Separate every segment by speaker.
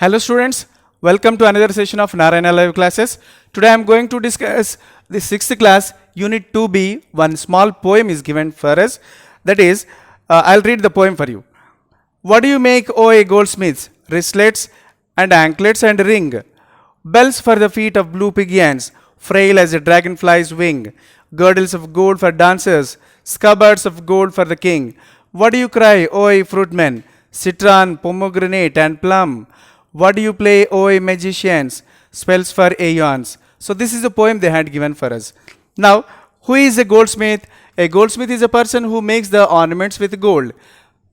Speaker 1: Hello students, welcome to another session of Narayana Live classes. Today I am going to discuss the 6th class Unit 2B. One small poem is given for us. That is, I'll read the poem for you. What do you make, O a goldsmiths? Wristlets and anklets and ring. Bells for the feet of blue pigeons, frail as a dragonfly's wing. Girdles of gold for dancers, scabbards of gold for the king. What do you cry, O ye fruitmen? Citron, pomegranate, and plum. What do you play, O ye magicians? Spells for aeons. So this is a poem they had given for us. Now, who is a goldsmith? A goldsmith is a person who makes the ornaments with gold.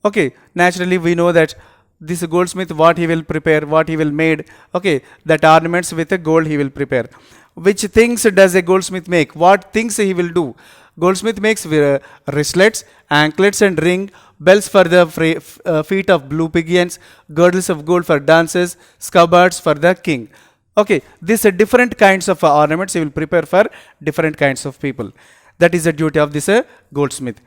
Speaker 1: Okay, naturally we know that this goldsmith, what he will prepare, what he will made. Okay, that ornaments with a gold he will prepare. Which things does a goldsmith make? What things he will do? Goldsmith makes wristlets, anklets and ring, bells for the feet of blue pigeons, girdles of gold for dancers, scabbards for the king. Okay, these are different kinds of ornaments he will prepare for different kinds of people. That is the duty of this goldsmith.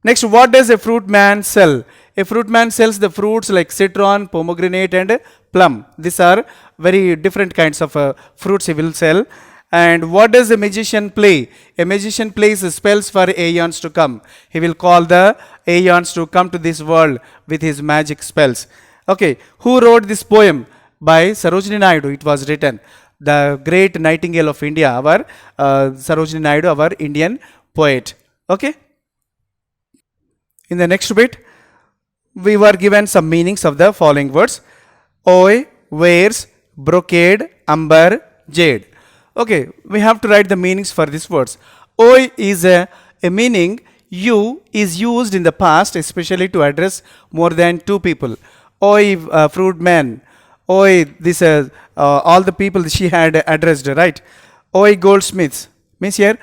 Speaker 1: Next, what does a fruit man sell? A fruit man sells the fruits like citron, pomegranate and plum. These are very different kinds of fruits he will sell. And what does a magician play? A magician plays spells for aeons to come. He will call the aeons to come to this world with his magic spells. Okay, who wrote this poem? By Sarojini Naidu. It was written. The great Nightingale of India, our Sarojini Naidu, our Indian poet. Okay. In the next bit, we were given some meanings of the following words. Oi, wares, brocade, amber, jade. Okay, we have to write the meanings for these words. Oi is a meaning you is used in the past, especially to address more than two people. Oi, fruit man. Oi, this all the people she had addressed, right? Oi, goldsmiths. Means here,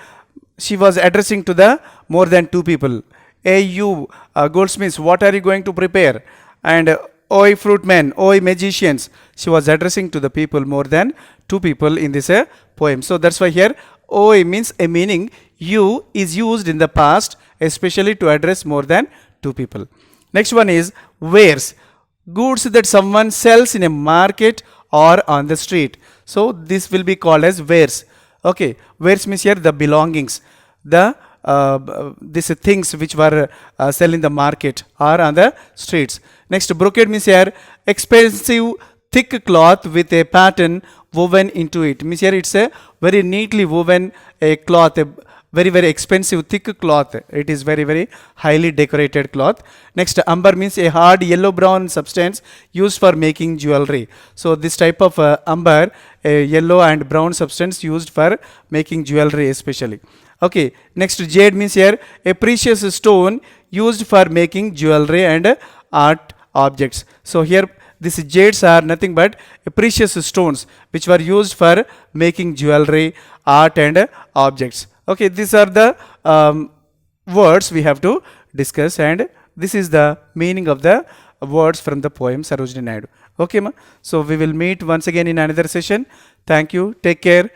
Speaker 1: she was addressing to the more than two people. Hey, you goldsmiths, what are you going to prepare? And oi, fruitmen, oi, magicians. She was addressing to the people more than two people in this poem. So that's why here, oi means a meaning you is used in the past, especially to address more than two people. Next one is wares. Goods that someone sells in a market or on the street. So this will be called as wares. Okay, wares means here the belongings. The these things which were sell in the market or on the streets. Next, brocade means here expensive thick cloth with a pattern woven into it. Means here it's a very neatly woven a cloth, a very expensive thick cloth. It is very highly decorated cloth. Next, amber means a hard yellow brown substance used for making jewelry. So this type of amber, a yellow and brown substance used for making jewelry especially. Okay, next jade means here a precious stone used for making jewelry and art objects. So here these jades are nothing but precious stones which were used for making jewelry, art and objects. Okay, these are the words we have to discuss, and this is the meaning of the words from the poem Sarojini Naidu. Okay, ma? So we will meet once again in another session. Thank you. Take care.